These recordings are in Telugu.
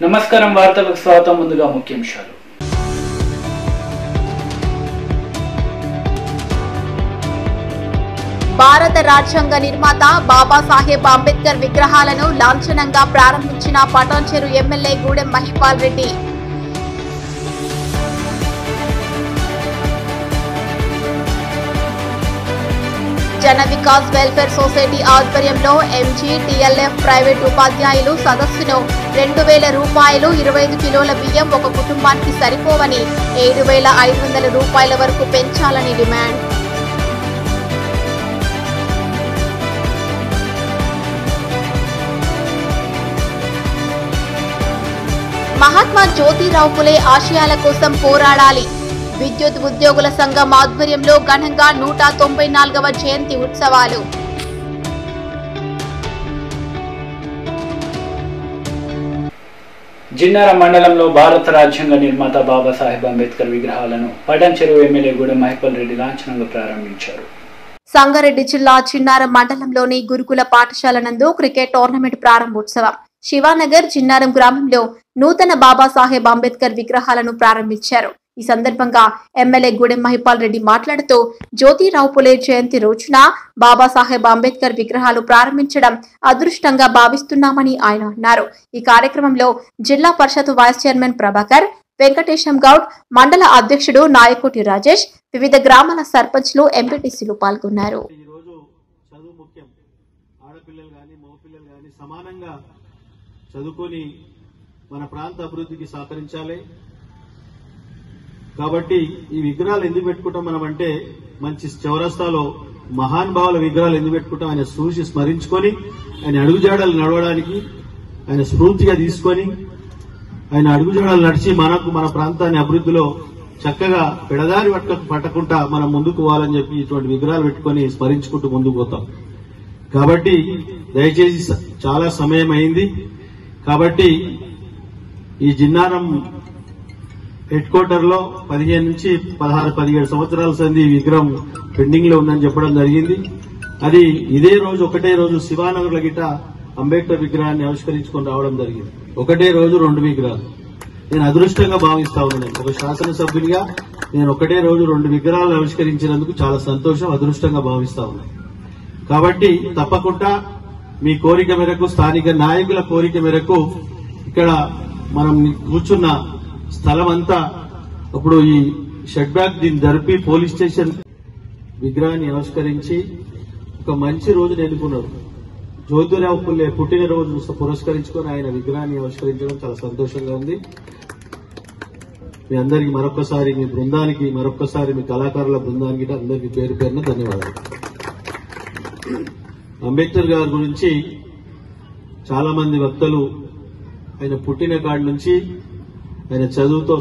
నమస్కారం వార్తలకు స్వాగతం. ముందుగా ముఖ్యాంశాలు. భారత రాజ్యాంగ నిర్మాత బాబాసాహెబ్ అంబేద్కర్ విగ్రహాలను లాంఛనంగా ప్రారంభించిన పటాన్చెరు ఎమ్మెల్యే గూడెం మహిపాల్ రెడ్డి. జన వికాస్ వెల్ఫేర్ సొసైటీ ఆధ్వర్యంలో ఎంజీ టీఎల్ఎఫ్ ప్రైవేట్ ఉపాధ్యాయులు సదస్సును 2,000 రూపాయలు 25 కిలోల బియ్యం ఒక కుటుంబానికి సరిపోవని 7,500 రూపాయల వరకు పెంచాలని డిమాండ్. మహాత్మా జ్యోతిరావు ఫులే ఆశయాల కోసం పోరాడాలి. విద్యుత్ ఉద్యోగుల సంఘం ఆధ్వర్యంలో ఘనంగా 194వ జయంతి ఉత్సవాలు. జిన్నారం మండలంలో భారత రాజ్యాంగ నిర్మాత బాబాసాహెబ్ అంబేద్కర్ విగ్రహాలను పటాన్చెరు ఎమ్మెల్యే గూడెం మహిపాల్ రెడ్డి లాంఛనంగా ప్రారంభించారు. సంగారెడ్డి జిల్లా చిన్నారం మండలంలోని గురుకుల పాఠశాల నందు క్రికెట్ టోర్నమెంట్ ప్రారంభోత్సవం. శివానగర్ చిన్నారం గ్రామంలో నూతన బాబాసాహెబ్ అంబేద్కర్ విగ్రహాలను ప్రారంభించారు. ఈ సందర్భంగా ఎమ్మెల్యే గూడెం మహిపాల్ రెడ్డి మాట్లాడుతూ జ్యోతిరావు ఫులే జయంతి రోజున బాబాసాహెబ్ అంబేద్కర్ విగ్రహాలు ప్రారంభించడం అదృష్టంగా భావిస్తున్నామని ఆయన అన్నారు. ఈ కార్యక్రమంలో జిల్లా పరిషత్ వైస్ చైర్మన్ ప్రభాకర్, వెంకటేశం గౌడ్, మండల అధ్యక్షుడు నాయకోటి రాజేష్, వివిధ గ్రామాల సర్పంచ్లు, ఎంపీటీసీలు పాల్గొన్నారు. చదువుకొని మన ప్రాంత అభివృద్ధికి సహకరించాలి. కాబట్టి ఈ విగ్రహాలు ఎందుకు పెట్టుకుంటాం మనం అంటే, మంచి చౌరస్తాలో మహానుభావుల విగ్రహాలు ఎందుకు పెట్టుకుంటాం, ఆయన చూసి స్మరించుకొని ఆయన అడుగుజాడలు నడవడానికి ఆయన స్ఫూర్తిగా తీసుకొని ఆయన అడుగుజాడలు నడిచి మన ప్రాంతాన్ని అభివృద్ధిలో చక్కగా పెడదారి పట్టకుండా మనం ముందుకు పోవాలని చెప్పి ఇటువంటి విగ్రహాలు పెట్టుకొని స్మరించుకుంటూ ముందుకు పోతాం. కాబట్టి దయచేసి చాలా సమయం అయింది. కాబట్టి ఈ జిన్నారం హెడ్ క్వార్టర్ లో 15 నుంచి 16-17 సంవత్సరాల సంది విగ్రహం పెండింగ్ లో ఉందని చెప్పడం జరిగింది. అది ఇదే రోజు ఒకటే రోజు శివానగర్ లో గిట్ట అంబేద్కర్ విగ్రహాన్ని ఆవిష్కరించుకొని రావడం జరిగింది. ఒకటే రోజు 2 విగ్రహాలు. నేను అదృష్టంగా భావిస్తా ఉన్నాను. ఒక శాసనసభ్యునిగా నేను ఒకటే రోజు 2 విగ్రహాలు ఆవిష్కరించినందుకు చాలా సంతోషం, అదృష్టంగా భావిస్తా ఉన్నాను. కాబట్టి తప్పకుండా మీ కోరిక మేరకు, స్థానిక నాయకుల కోరిక మేరకు ఇక్కడ మనం కూర్చున్న స్థలం అంతా ఇప్పుడు ఈ షెడ్ బ్యాక్ దీన్ని జరిపి పోలీస్ స్టేషన్ విగ్రహాన్ని ఆవిష్కరించి ఒక మంచి రోజును ఎన్నుకున్నారు. జ్యోతిరావు ఫులే పుట్టినరోజు పురస్కరించుకొని ఆయన విగ్రహాన్ని ఆవిష్కరించడం చాలా సంతోషంగా ఉంది. మీ అందరికీ మరొకసారి, మీ బృందానికి మరొకసారి, మీ కళాకారుల బృందానికి అందరికీ పేరు పేరున ధన్యవాదాలు. అంబేద్కర్ గారి గురించి చాలా మంది వక్తలు ఆయన పుట్టిన కాడి నుంచి ఆయన చదువుతో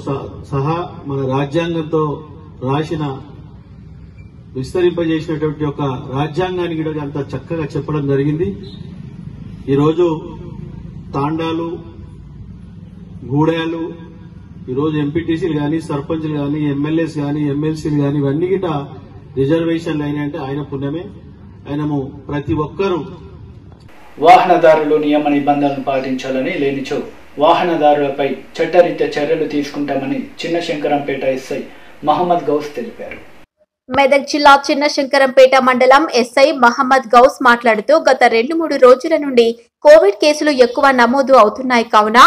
సహా మన రాజ్యాంగంతో రాసిన విస్తరింపజేసినటువంటి ఒక రాజ్యాంగాన్ని కూడా అంత చక్కగా చెప్పడం జరిగింది. ఈరోజు తాండాలు, గూడాలు, ఈరోజు ఎంపీటీసీలు కానీ, సర్పంచ్లు కానీ, ఎమ్మెల్యేస్ కానీ, ఎమ్మెల్సీలు కానీ ఇవన్నీ గిట రిజర్వేషన్లు అయినాయంటే ఆయన పుణ్యమే. ఆయనము ప్రతి ఒక్కరూ వాహనదారులు నియమ నిబంధనలను పాటించాలని, లేనిచో వాహనదారులపై చట్టరీత్యా చర్యలు తీసుకుంటామని చిన్నశంకరంపేట ఎస్ఐ మహమ్మద్ గౌస్ తెలిపారు. మెదక్ జిల్లా చిన్నశంకరంపేట మండలం ఎస్ఐ మహమ్మద్ గౌస్ మాట్లాడుతూ గత 2-3 రోజుల నుండి కోవిడ్ కేసులు ఎక్కువ నమోదు అవుతున్నాయి కావున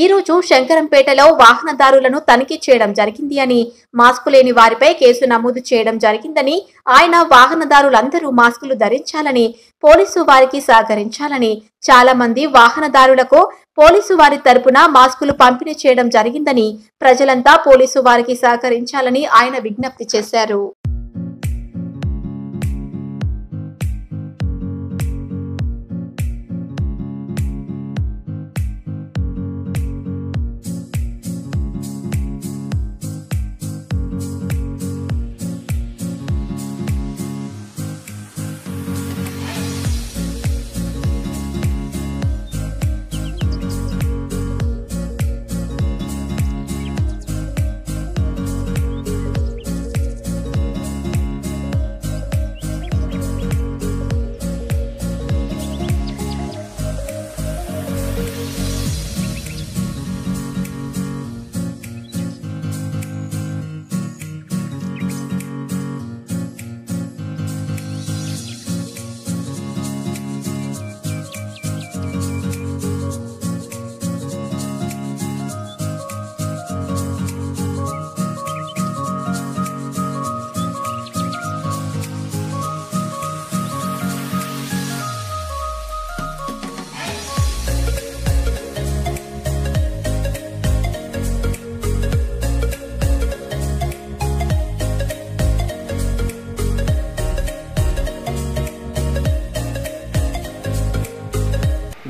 ఈ రోజు శంకరంపేటలో వాహనదారులను తనిఖీ చేయడం జరిగింది అని, మాస్కు లేని వారిపై కేసు నమోదు చేయడం జరిగిందని, ఆయన వాహనదారులందరూ మాస్కులు ధరించాలని, పోలీసు వారికి సహకరించాలని, చాలా మంది వాహనదారులకు పోలీసు వారి తరపున మాస్కులు పంపిణీ చేయడం జరిగిందని, ప్రజలంతా పోలీసు వారికి సహకరించాలని ఆయన విజ్ఞప్తి చేశారు.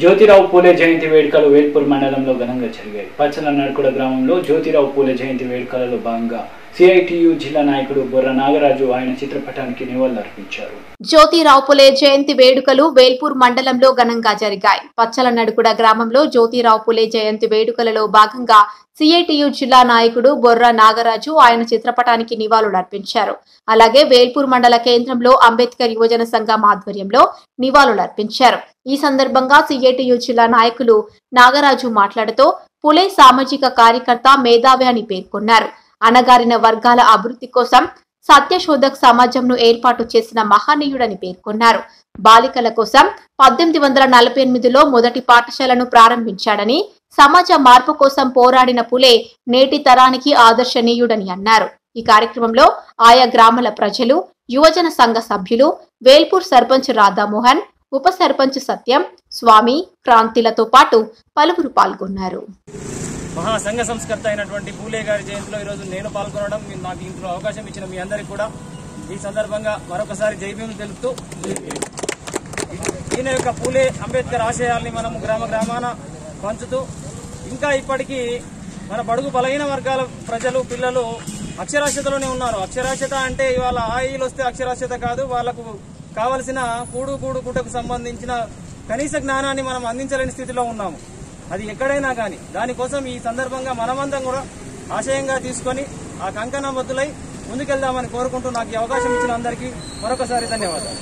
జ్యోతిరావు పూలే జయంతి వేడుకలు వేల్పూర్ మండలంలో ఘనంగా జరిగాయి. పచ్చల నడుకుడ గ్రామంలో జ్యోతిరావు పూలే జయంతి వేడుకలలో భాగంగా సిఐటియు జిల్లా నాయకుడు బొర్ర నాగరాజు ఆయన చిత్రపటానికి నివాళులర్పించారు. జ్యోతిరావు పూలే జయంతి వేడుకలు వేల్పూర్ మండలంలో ఘనంగా జరిగాయి. పచ్చల నడుకుడ గ్రామంలో జ్యోతిరావు పూలే జయంతి వేడుకలలో భాగంగా సిఐటియు జిల్లా నాయకుడు బొర్ర నాగరాజు ఆయన చిత్రపటానికి నివాళులర్పించారు. అలాగే వేల్పూర్ మండల కేంద్రంలో అంబేద్కర్ యువజన సంఘం ఆధ్వర్యంలో నివాళులర్పించారు. ఈ సందర్భంగా సిఐటియు జిల్లా నాయకులు నాగరాజు మాట్లాడుతూ పూలే సామాజిక కార్యకర్త, మేధావి అని పేర్కొన్నారు. అణగారిన వర్గాల అభివృద్ధి కోసం సత్యశోధక్ సమాజంను ఏర్పాటు చేసిన మహనీయుడని పేర్కొన్నారు. బాలికల కోసం 1848లో మొదటి పాఠశాలను ప్రారంభించాడని, సమాజ మార్పు కోసం పోరాడిన పూలే నేటి తరానికి ఆదర్శనీయుడని అన్నారు. ఈ కార్యక్రమంలో ఆయా గ్రామాల ప్రజలు, యువజన సంఘ సభ్యులు, వేల్పూర్ సర్పంచ్ రాధామోహన్, ఉప సర్పంచ్ సత్యం, స్వామి, క్రాంతిలతో పాటు పలువురు పాల్గొన్నారు. మహా సంఘ సంస్కర్త అయినటువంటి పూలే గారి జయంతిలో ఈరోజు నేను పాల్గొనడం, నాకు ఇంట్లో అవకాశం ఇచ్చిన మీ అందరికీ కూడా ఈ సందర్భంగా మరొకసారి జై భీమ్ తెలుపుతూ, ఈయన యొక్క పూలే అంబేద్కర్ ఆశయాల్ని మనము గ్రామ గ్రామాన పంచుతూ ఇంకా ఇప్పటికీ మన బడుగు బలహీన వర్గాల ప్రజలు, పిల్లలు అక్షరాస్యతలోనే ఉన్నారు. అక్షరాస్యత అంటే ఇవాళ ఆయిలు వస్తే అక్షరాస్యత కాదు, వాళ్లకు కావలసిన కూడుగుటకు సంబంధించిన కనీస జ్ఞానాన్ని మనం అందించలేని స్థితిలో ఉన్నాము. అది ఎక్కడైనా కానీ దానికోసం ఈ సందర్భంగా మనమందరం కూడా ఆశయంగా తీసుకొని ఆ కంకణబద్దులై ముందుకెళ్దామని కోరుకుంటూ నాకు ఈ అవకాశం ఇచ్చిన అందరికీ మరొకసారి ధన్యవాదాలు.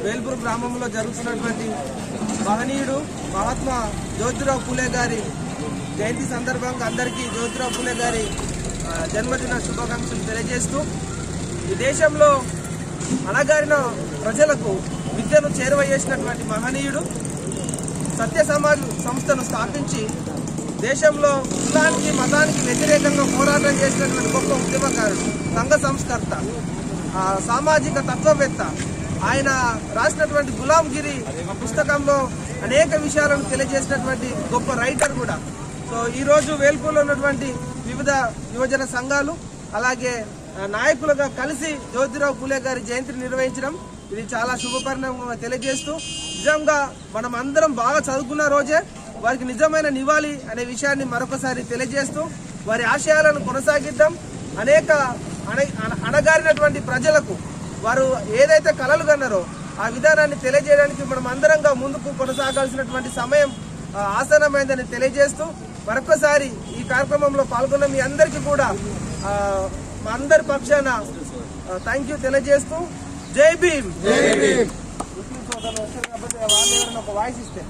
వేల్పూర్ గ్రామంలో జరుగుతున్నటువంటి మహనీయుడు మహాత్మా జ్యోతిరావు పూలే గారి జయంతి సందర్భంగా అందరికీ జ్యోతిరావు పూలే గారి జన్మదిన శుభాకాంక్షలు తెలియజేస్తూ, ఈ దేశంలో అణగారిన ప్రజలకు విద్యను చేరువయ్యేసినటువంటి మహనీయుడు, సత్య సమాజ్ సంస్థను స్థాపించి దేశంలో కులానికి, మతానికి వ్యతిరేకంగా పోరాటం చేసినటువంటి గొప్ప ఉద్యమకారుడు, సంఘ సంస్కర్త, సామాజిక తత్వవేత్త. ఆయన రాసినటువంటి గులాంగిరి పుస్తకంలో అనేక విషయాలను తెలియజేసినటువంటి గొప్ప రైటర్ కూడా. సో ఈరోజు వేల్పూర్లో ఉన్నటువంటి వివిధ యువజన సంఘాలు అలాగే నాయకులుగా కలిసి జ్యోతిరావు పూలే గారి జయంతిని నిర్వహించడం ఇది చాలా శుభపరిణామంగా తెలియజేస్తూ, నిజంగా మనం అందరం బాగా చదువుకున్న రోజే వారికి నిజమైన నివాళి అనే విషయాన్ని మరొకసారి తెలియజేస్తూ, వారి ఆశయాలను కొనసాగిద్దాం. అనేక అణగారినటువంటి ప్రజలకు వారు ఏదైతే కలలు కన్నారో ఆ విధానాన్ని తెలియజేయడానికి మనం అందరంగా ముందుకు కొనసాగాల్సినటువంటి సమయం ఆసన్నమైందని తెలియజేస్తూ, మరొకసారి ఈ కార్యక్రమంలో పాల్గొన్న మీ అందరికీ కూడా మా అందరి పక్షాన థ్యాంక్ యూ తెలియజేస్తూ, జై భీమ్. వాయిస్ ఇస్తే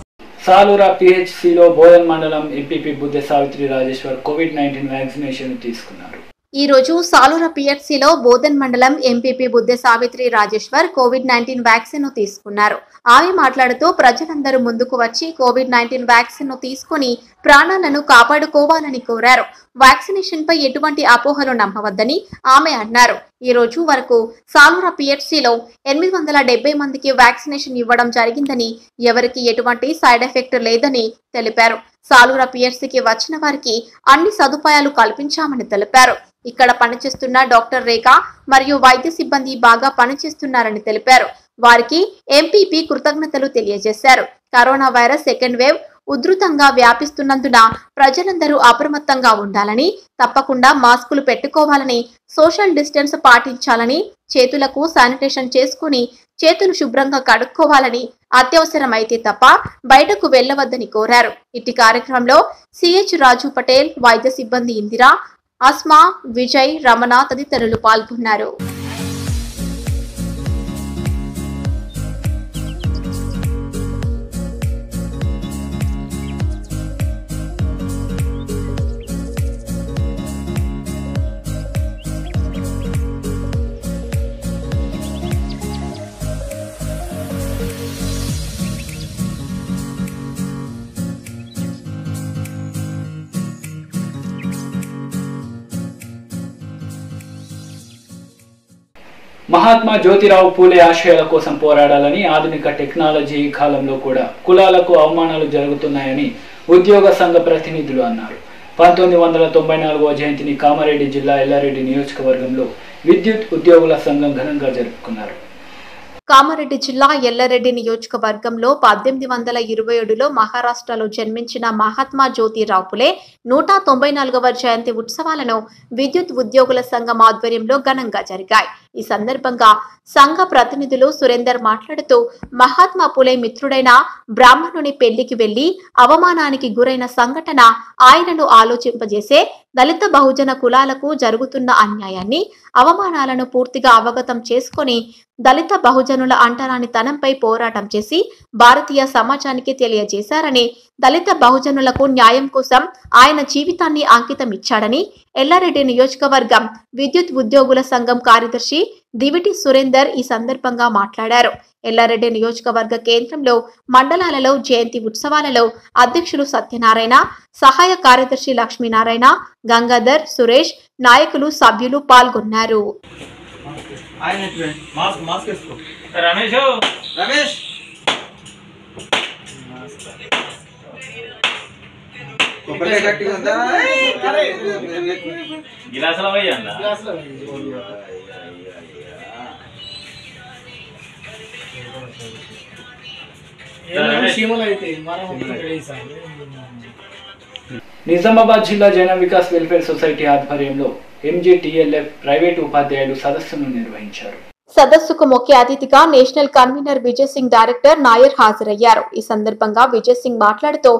సాలూరా పిహెచ్సిలో బోధన్ మండలం MPP Budde Savitri Rajeshwar COVID-19 vaccination తీసుకున్నారు. ఈ రోజు సాలూరా పిహెచ్సిలో బోధన్ మండలం MPP Budde Savitri Rajeshwar COVID-19 vaccine ను తీసుకున్నారు. ఆమె మాట్లాడుతూ ప్రజలందరూ ముందుకు వచ్చి కోవిడ్-19 వ్యాక్సిన్ ను తీసుకుని ప్రాణాలను కాపాడుకోవాలని కోరారు. వ్యాక్సినేషన్ పై ఎటువంటి అపోహలు నమ్మవద్దని ఆమె అన్నారు. ఈ రోజు వరకు సాలూరా పిహెచ్సిలో 870 మందికి వ్యాక్సినేషన్ ఇవ్వడం జరిగిందని, ఎవరికి ఎటువంటి సైడ్ ఎఫెక్ట్ లేదని తెలిపారు. సాలూరా పిహెచ్సికి వచ్చిన వారికి అన్ని సదుపాయాలు కల్పించామని తెలిపారు. ఇక్కడ పనిచేస్తున్న డాక్టర్ రేఖ మరియు వైద్య సిబ్బంది బాగా పనిచేస్తున్నారని తెలిపారు. వారికి ఎంపీపీ కృతజ్ఞతలు తెలియజేశారు. కరోనా వైరస్ సెకండ్ వేవ్ ఉధృతంగా వ్యాపిస్తున్నందున ప్రజలందరూ అప్రమత్తంగా ఉండాలని, తప్పకుండా మాస్కులు పెట్టుకోవాలని, సోషల్ డిస్టెన్స్ పాటించాలని, చేతులకు శానిటేషన్ చేసుకుని చేతులు శుభ్రంగా కడుక్కోవాలని, అత్యవసరమైతే తప్ప బయటకు వెళ్లవద్దని కోరారు. ఇట్టి కార్యక్రమంలో సిహెచ్ రాజు పటేల్, వైద్య సిబ్బంది ఇందిరా, అస్మా, విజయ్, రమణ తదితరులు పాల్గొన్నారు. మహాత్మా జ్యోతిరావు పూలే ఆశయాల కోసం పోరాడాలని, ఆధునిక టెక్నాలజీ కాలంలో కూడా కులాలకు అవమానాలు జరుగుతున్నాయని ఉద్యోగ సంఘ ప్రతినిధులు అన్నారు. 1994వ జయంతిని కామారెడ్డి జిల్లా ఎల్లారెడ్డి నియోజకవర్గంలో విద్యుత్ ఉద్యోగుల సంఘం ఘనంగా జరుపుకున్నారు. కామారెడ్డి జిల్లా ఎల్లారెడ్డి నియోజకవర్గంలో 1827లో మహారాష్ట్రలో జన్మించిన మహాత్మా జ్యోతిరావు పులే 194వ జయంతి ఉత్సవాలను విద్యుత్ ఉద్యోగుల సంఘం ఆధ్వర్యంలో ఘనంగా జరిగాయి. ఈ సందర్భంగా సంఘ ప్రతినిధులు సురేందర్ మాట్లాడుతూ మహాత్మా పులే మిత్రుడైన బ్రాహ్మణుని పెళ్లికి వెళ్లి అవమానానికి గురైన సంఘటన ఆయనను ఆలోచింపజేసే దళిత బహుజన కులాలకు జరుగుతున్న అన్యాయాన్ని అవమానాలను పూర్తిగా అవగతం చేసుకుని దళిత బహుజనుల అంటరానితనంపై పోరాటం చేసి భారతీయ సమాజానికి తెలియజేశారని, దళిత బహుజనులకు న్యాయం కోసం ఆయన జీవితాన్ని అంకితం ఇచ్చాడని ఎల్లారెడ్డి నియోజకవర్గం విద్యుత్ ఉద్యోగుల సంఘం కార్యదర్శి దివిటి సురేందర్ ఈ సందర్భంగా మాట్లాడారు. ఎల్లారెడ్డి నియోజకవర్గ కేంద్రంలో మండలాలలో జయంతి ఉత్సవాలలో అధ్యక్షులు సత్యనారాయణ, సహాయ కార్యదర్శి లక్ష్మీనారాయణ, గంగాధర్, సురేష్, నాయకులు, సభ్యులు పాల్గొన్నారు. నిజామాబాద్ జిల్లా జన వికాస్ వెల్ఫేర్ సొసైటీ ఆధ్వర్యంలో MGTLF ప్రైవేట్ ఉపాధ్యాయులు సదస్సును నిర్వహించారు. సదస్సుకు ముఖ్య అతిథిగా national convener Vijay Singh, director Nair హాజరయ్యారు. ఈ సందర్భంగా విజయ్ సింగ్ మాట్లాడుతూ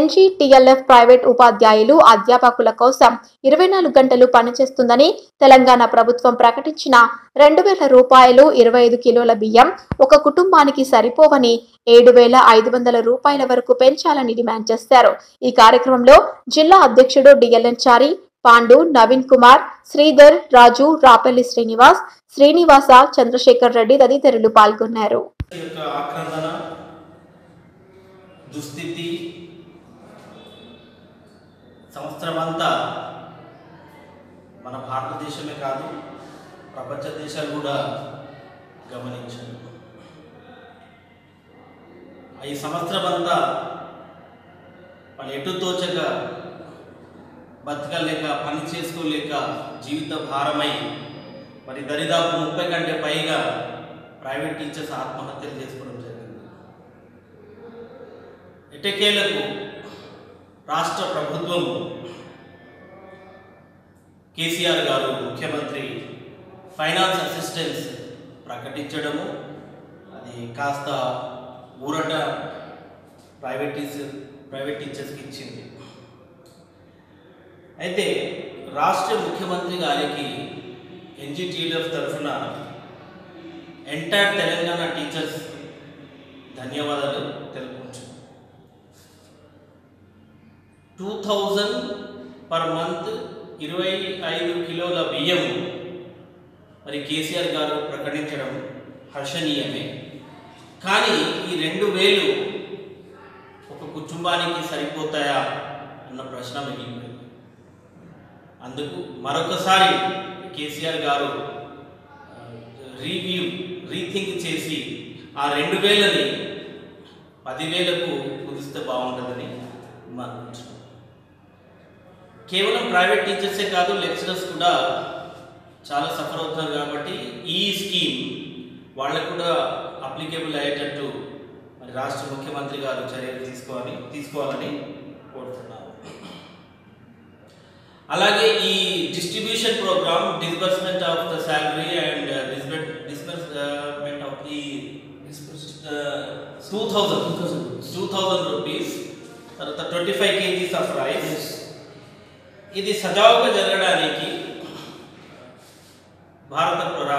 NGTLF ప్రైవేట్ ఉపాధ్యాయులు అధ్యాపకుల కోసం 24 గంటలు పనిచేస్తుందని, తెలంగాణ ప్రభుత్వం ప్రకటించిన 2000 రూపాయలు, 25 కిలోల బియ్యం ఒక కుటుంబానికి సరిపోవని 7500 రూపాయల వరకు పెంచాలని డిమాండ్ చేశారు. ఈ కార్యక్రమంలో జిల్లా అధ్యక్షుడు DLN చారి, పాండు, నవీన్ కుమార్, శ్రీధర్, రాజు, రాపల్లి శ్రీనివాస్, శ్రీనివాస, చంద్రశేఖర్ రెడ్డి తదితరులు పాల్గొన్నారు. దుస్థితి సంవత్సరమంతా మన భారతదేశమే కాదు ప్రపంచ దేశాలు కూడా గమనించారు. ఈ సంవత్సరమంతా వాళ్ళు ఎటు తోచక బతకలేక, పని చేసుకోలేక, జీవిత భారమై మరి దరిదాపు 30 కంటే పైగా ప్రైవేట్ టీచర్స్ ఆత్మహత్యలు చేసుకోవడం జరిగింది. ఎటకేలకు రాష్ట్ర ప్రభుత్వం కేసీఆర్ గారు ముఖ్యమంత్రి ఫైనాన్స్ అసిస్టెన్స్ ప్రకటించడము, అది కాస్త ఊరట ప్రైవేట్ టీచర్స్కి ఇచ్చింది. అయితే రాష్ట్ర ముఖ్యమంత్రి గారికి NGTLF తరఫున ఎంటైర్ తెలంగాణ టీచర్స్ ధన్యవాదాలు తెలుపుకుంటున్నాను. 2000 పర్ మంత్ 25 కిలోల బియ్యం మరి కేసీఆర్ గారు ప్రకటించడం హర్షణీయమే. కానీ ఈ 2000 ఒక కుటుంబానికి సరిపోతాయా అన్న ప్రశ్న మిగిలింది. అందుకు మరొకసారి కేసీఆర్ గారు రీథింక్ చేసి ఆ 2000ని 10,000కు కుదిస్తే బాగుంటుందని అనుకుంటున్నాం. కేవలం ప్రైవేట్ టీచర్సే కాదు, లెక్చరర్స్ కూడా చాలా సఫర్ అవుతున్నారు. కాబట్టి ఈ స్కీమ్ వాళ్ళకు కూడా అప్లికేబుల్ అయ్యేటట్టు మరి రాష్ట్ర ముఖ్యమంత్రి గారు చర్యలు తీసుకోవాలని కోరుతున్నారు. అలాగే ఈ distribution programme, disbursement of the salary and disbursement of the 2000 rupees, తర్వాత 25 kgs ఆఫ్ రైస్, ఇది సజావుగా జరగడానికి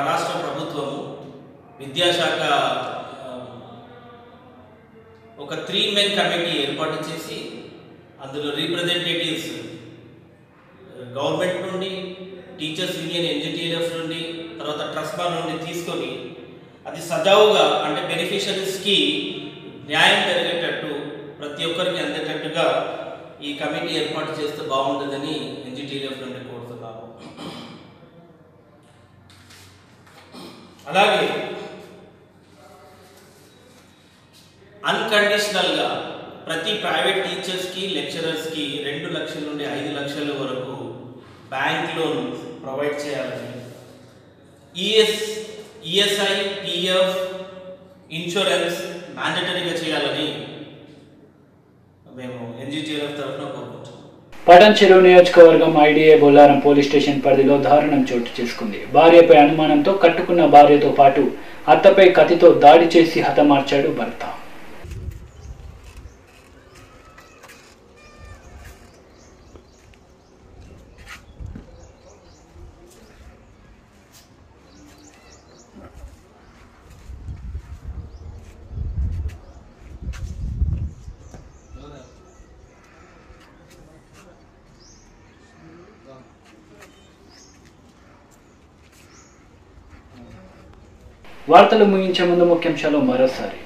రాష్ట్ర ప్రభుత్వము విద్యాశాఖ ఒక 3 men కమిటీ ఏర్పాటు చేసి అందులో రిప్రజెంటేటివ్స్ గవర్నమెంట్ నుండి, టీచర్స్ యూనియన్ NGTLF నుండి, తర్వాత ట్రస్మా నుండి తీసుకొని అది సజావుగా అంటే బెనిఫిషరీస్కి న్యాయం జరిగేటట్టు, ప్రతి ఒక్కరికి అందేటట్టుగా ఈ కమిటీ ఏర్పాటు చేస్తే బాగుంటుందని NGTLF నుండి కోరుతున్నాము. అలాగే అన్కండిషనల్గా ప్రతి ప్రైవేట్ టీచర్స్కి లెక్చరర్స్కి 2 లక్షల నుండి 5 లక్షల వరకు బ్యాంక్ లోన్ ప్రొవైడ్ చేయాలని, ఈఎస్ఐ పిఎఫ్ ఇన్సూరెన్స్ మ్యాండేటరీగా చేయాలని మేము ఎన్జిటిఎల్ఎఫ్ తరఫున కోరుకుంటున్నాం. పటాన్ చెరువు నియోజకవర్గం ఐడిఏ బొల్లారం పోలీస్ స్టేషన్ పరిధిలో దారుణం చోటు చేసుకుంది. భార్యపై అనుమానంతో కట్టుకున్న భార్యతో పాటు అత్తపై కత్తితో దాడి చేసి హతమార్చాడు భర్త. వార్తలు ముగించే ముందు ముఖ్యాంశాలు మరోసారి.